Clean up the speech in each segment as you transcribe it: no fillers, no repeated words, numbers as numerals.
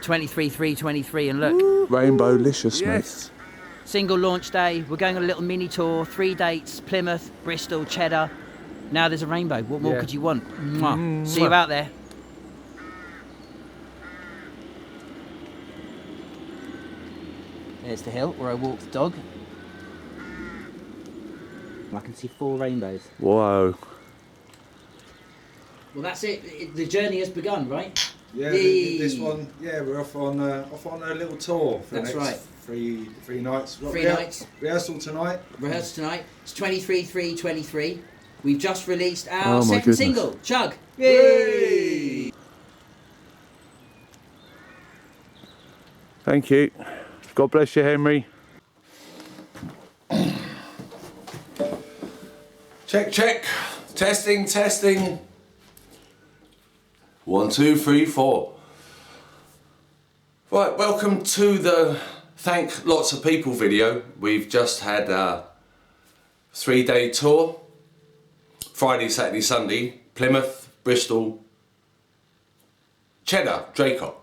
23/3/23, and look. Rainbow-licious, yes. Mate. Single launch day. We're going on a little mini tour. 3 dates: Plymouth, Bristol, Cheddar. Now there's a rainbow. What more could you want? Mwah. See you out there. There's the hill where I walked the dog. I can see 4 rainbows. Whoa. Well, that's it. The journey has begun, right? Yeah, this one. Yeah, we're off on a little tour for the next three nights. Three nights. Rehearsal tonight. Rehearsal tonight. It's 23/3/23. We've just released our second single, Chug. Yay! Thank you. God bless you, Henry. Check, check. Testing, testing. 1, 2, 3, 4. Right, welcome to the Thank Lots of People video. We've just had a 3-day tour. Friday, Saturday, Sunday. Plymouth, Bristol, Cheddar, Draycott.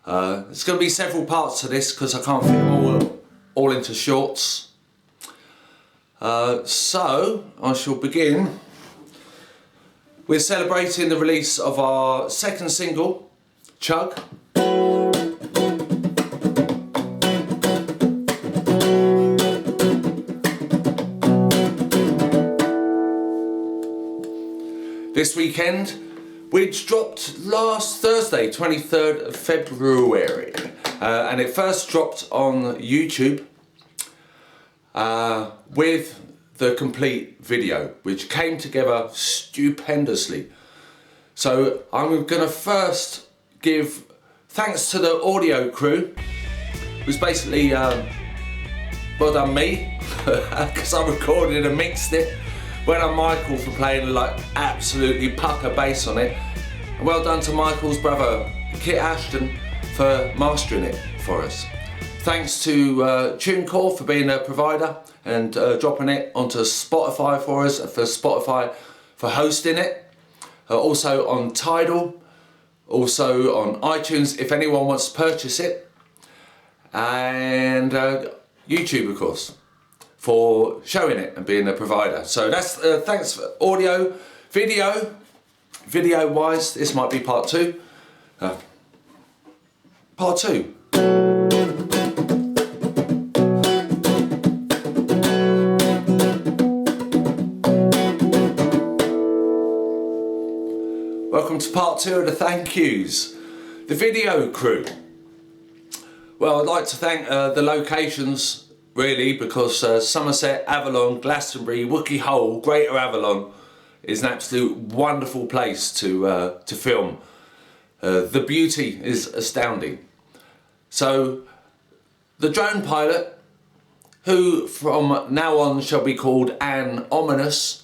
There's going to be several parts to this because I can't fit them all into shorts. So I shall begin. We're celebrating the release of our second single, Chug. This weekend, which dropped last Thursday, 23rd of February. And it first dropped on YouTube with the complete video, which came together stupendously. So I'm going to first give thanks to the audio crew, who's basically, well done me, because I recorded and mixed it. Well done Michael for playing like absolutely pucker bass on it. And well done to Michael's brother, Kit Ashton, for mastering it for us. Thanks to TuneCore for being a provider and dropping it onto Spotify for us, for Spotify for hosting it. Also on Tidal, also on iTunes if anyone wants to purchase it. And YouTube, of course, for showing it and being a provider. So that's thanks for audio, video wise. This might be part 2. Part 2. Welcome to part 2 of the thank yous. The video crew. Well, I'd like to thank the locations, really, because Somerset, Avalon, Glastonbury, Wookey Hole, Greater Avalon is an absolute wonderful place to film. The beauty is astounding. So, the drone pilot, who from now on shall be called Anne Ominous,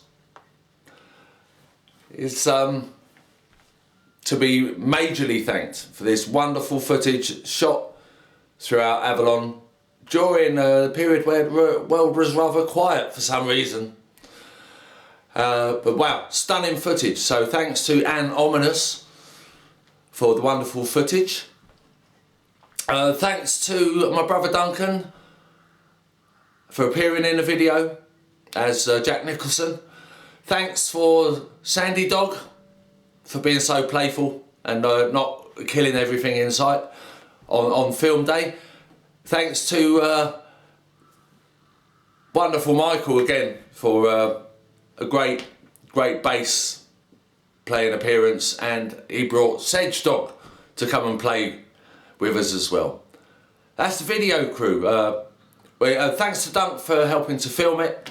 is to be majorly thanked for this wonderful footage shot throughout Avalon during a period where the world was rather quiet for some reason. But wow, stunning footage. So thanks to Anne Ominous for the wonderful footage. Thanks to my brother Duncan for appearing in the video as Jack Nicholson. Thanks for Sandy Dog for being so playful and not killing everything in sight on film day. Thanks to wonderful Michael again for a great bass playing appearance, and he brought Sedge Dog to come and play with us as well. That's the video crew. Thanks to Dunk for helping to film it.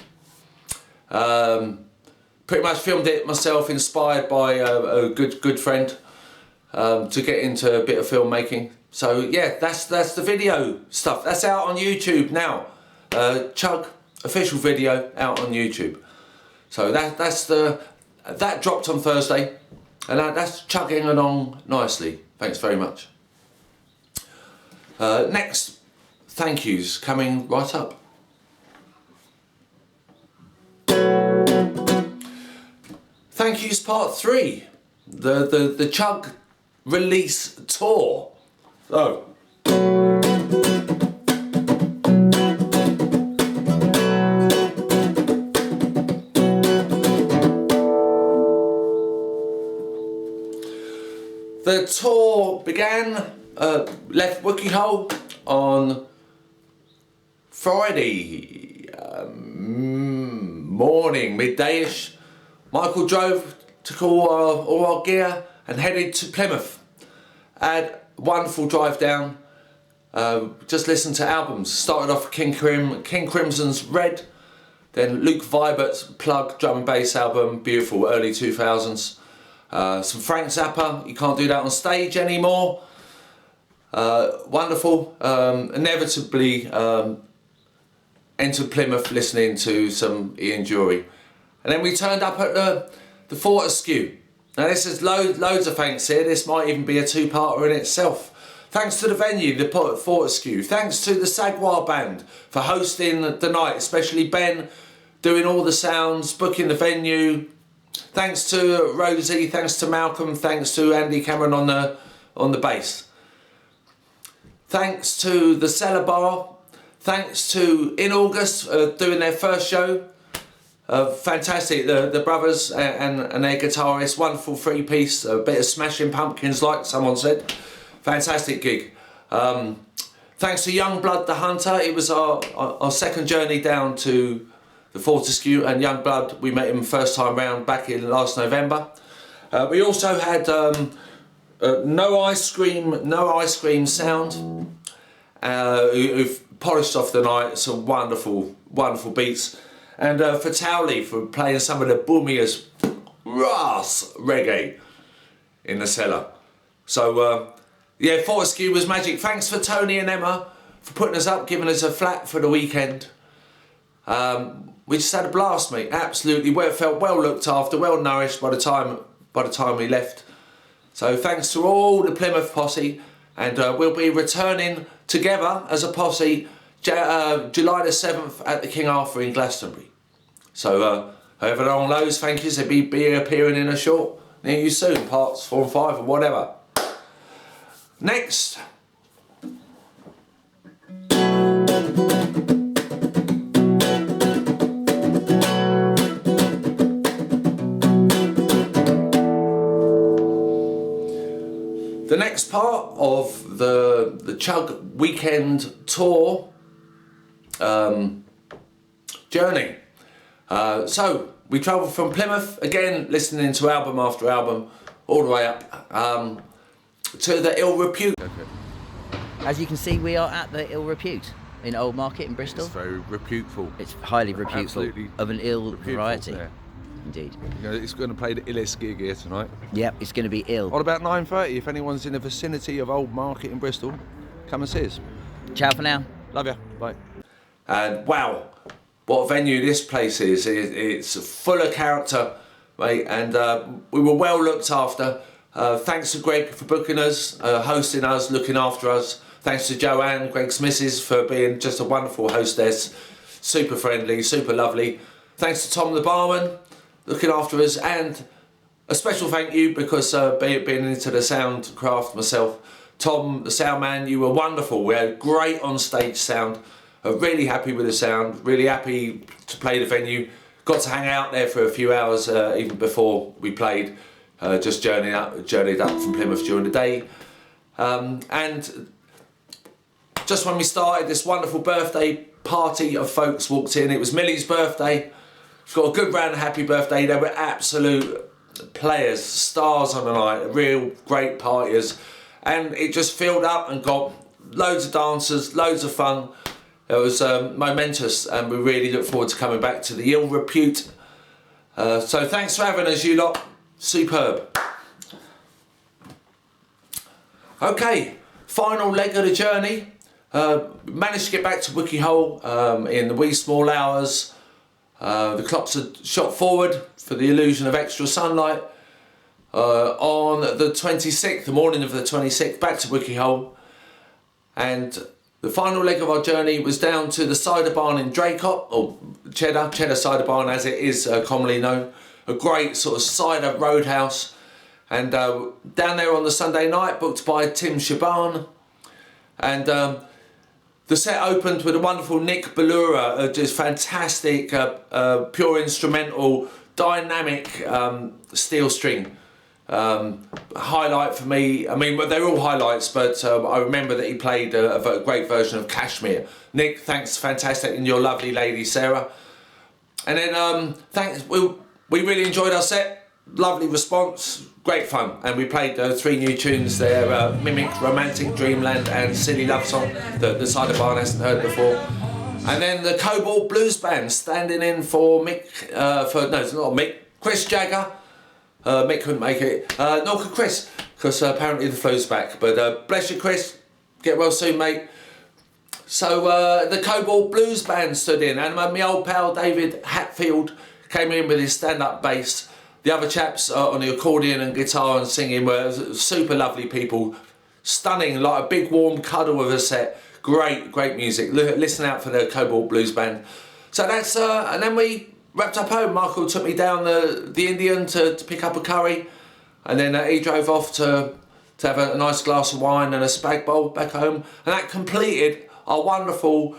Pretty much filmed it myself, inspired by a good friend to get into a bit of filmmaking. So yeah, that's the video stuff. That's out on YouTube now. Chug official video out on YouTube. So that dropped on Thursday, and that's chugging along nicely. Thanks very much. Next thank yous coming right up. Thank yous part 3. The Chug release tour. So. The tour began, left WHOLE on Friday morning, midday-ish. Michael drove, took all our gear and headed to Plymouth. Had a wonderful drive down, just listened to albums. Started off with King Crimson's Red, then Luke Vibert's Plug drum and bass album, beautiful, early 2000s. Some Frank Zappa, you can't do that on stage anymore. Wonderful. Inevitably entered Plymouth listening to some Ian Dury. And then we turned up at the Fortescue. Now this is loads of thanks here. This might even be a two-parter in itself. Thanks to the venue, the Fortescue. Thanks to the Sagwar Band for hosting the night, especially Ben doing all the sounds, booking the venue. Thanks to Rosie, thanks to Malcolm, thanks to Andy Cameron on the bass. Thanks to the Cellar Bar, thanks to In August doing their first show. Fantastic, the brothers and their guitarist, wonderful three-piece, a bit of Smashing Pumpkins like someone said. Fantastic gig. Thanks to Youngblood the Hunter, it was our second journey down to the Fortescue, and Youngblood, we met him first time round back in last November. We also had No Ice Cream Sound, who've polished off the night, some wonderful beats. And for Towley for playing some of the boomiest ras reggae in the cellar. So yeah, Fortescue was magic. Thanks for Tony and Emma for putting us up, giving us a flat for the weekend. We just had a blast, mate. Absolutely, felt well looked after, well nourished by the time we left. So thanks to all the Plymouth posse, and we'll be returning together as a posse July the 7th at the King Arthur in Glastonbury. So however long those, thank yous, they'll be appearing in a short near you soon, parts 4 and 5 or whatever. Next. The next part of the CHUG weekend tour journey. So we travelled from Plymouth, again listening to album after album, all the way up to the Ill Repute. As you can see, we are at the Ill Repute in Old Market in Bristol. It's very reputeful. It's highly reputable, Absolutely of an ill reputable variety. there. Indeed. You know, it's going to play the illest gig here tonight. Yep, it's going to be ill. On about 9:30, if anyone's in the vicinity of Old Market in Bristol, come and see us. Ciao for now. Love ya. Bye. And wow, what a venue this place is. It's full of character, mate, and we were well looked after. Thanks to Greg for booking us, hosting us, looking after us. Thanks to Joanne, Greg's missus, for being just a wonderful hostess. Super friendly, super lovely. Thanks to Tom the barman, looking after us, and a special thank you because being into the sound craft myself, Tom the sound man, you were wonderful. We had great on stage sound. Really happy with the sound, really happy to play the venue. Got to hang out there for a few hours even before we played. Just journeyed up from Plymouth during the day. And just when we started, this wonderful birthday party of folks walked in. It was Millie's birthday. She's got a good round of happy birthday. They were absolute players, stars on the night, real great partiers. And it just filled up and got loads of dancers, loads of fun. It was momentous, and we really look forward to coming back to the Ill Repute. So thanks for having us, you lot. Superb. Okay, final leg of the journey. Managed to get back to WHOLE in the wee small hours. The clocks had shot forward for the illusion of extra sunlight. On the 26th, the morning of the 26th, back to WHOLE. And the final leg of our journey was down to the cider barn in Draycott, or Cheddar Cider Barn as it is commonly known. A great sort of cider roadhouse. And down there on the Sunday night, booked by Tim Shaban. And the set opened with a wonderful Nick Ballura, just fantastic, pure instrumental, dynamic steel string. Highlight for me, I mean, they're all highlights, but I remember that he played a great version of Kashmir. Nick, thanks, fantastic, and your lovely lady Sarah. And then thanks, we really enjoyed our set. Lovely response, great fun, and we played 3 new tunes there, Mimic, Romantic Dreamland and Silly Love Song that the side of barn hasn't heard before. And then the Cobalt Blues Band standing in for Mick, no it's not Mick, Chris Jagger. Mick couldn't make it, nor could Chris, because apparently the flu's back, but bless you Chris, get well soon mate. So the Cobalt Blues Band stood in, and my old pal David Hatfield came in with his stand-up bass. The other chaps on the accordion and guitar and singing were super lovely people. Stunning, like a big warm cuddle of a set. Great, great music. Listen out for the Cobalt Blues Band. So that's, and then we wrapped up home. Michael took me down the Indian to pick up a curry. And then he drove off to have a nice glass of wine and a spag bowl back home. And that completed our wonderful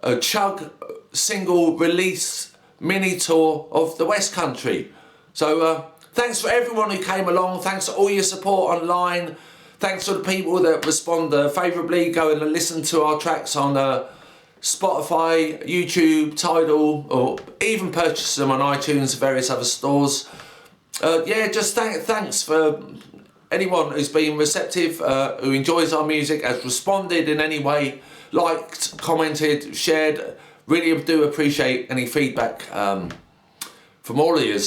CHUG single release mini tour of the West Country. So thanks for everyone who came along, thanks for all your support online, thanks to the people that respond favourably, go and listen to our tracks on Spotify, YouTube, Tidal, or even purchase them on iTunes and various other stores. Yeah, just thanks for anyone who's been receptive, who enjoys our music, has responded in any way, liked, commented, shared. Really do appreciate any feedback from all of you.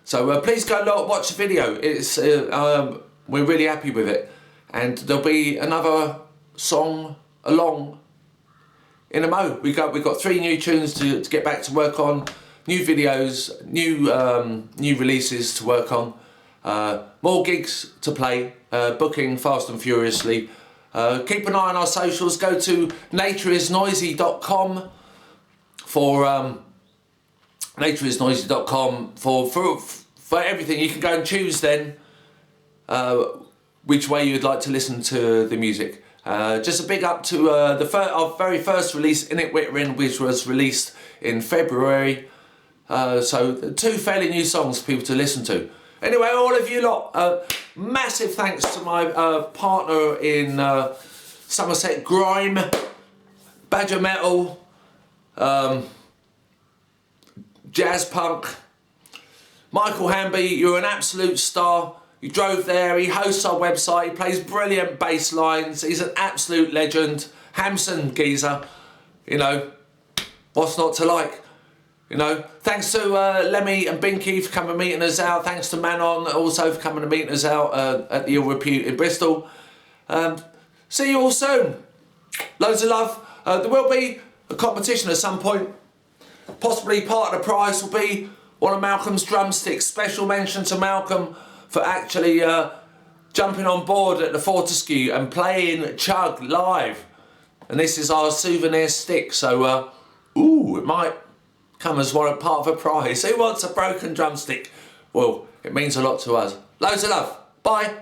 So please go and watch the video. It's we're really happy with it, and there'll be another song along in a mo. We've got 3 new tunes to get back to work on, new videos, new releases to work on, more gigs to play, booking fast and furiously. Keep an eye on our socials. Go to natureisnoisy.com for natureisnoisy.com for everything. You can go and choose then which way you'd like to listen to the music. Just a big up to our very first release, In It Wittering, which was released in February. So 2 fairly new songs for people to listen to. Anyway, all of you lot, massive thanks to my partner in Somerset Grime, Badger Metal, Jazz Punk. Michael Hamby, you're an absolute star. You drove there, he hosts our website, he plays brilliant bass lines, he's an absolute legend. Hamson geezer, you know, what's not to like? You know, thanks to Lemmy and Binky for coming and meeting us out. Thanks to Manon also for coming and meeting us out at the Ill Repute in Bristol. See you all soon. Loads of love. There will be a competition at some point. Possibly part of the prize will be one of Malcolm's drumsticks. Special mention to Malcolm for actually jumping on board at the Fortescue and playing Chug live. And this is our souvenir stick, so ooh, it might come as part of a prize. Who wants a broken drumstick? Well, it means a lot to us. Loads of love. Bye.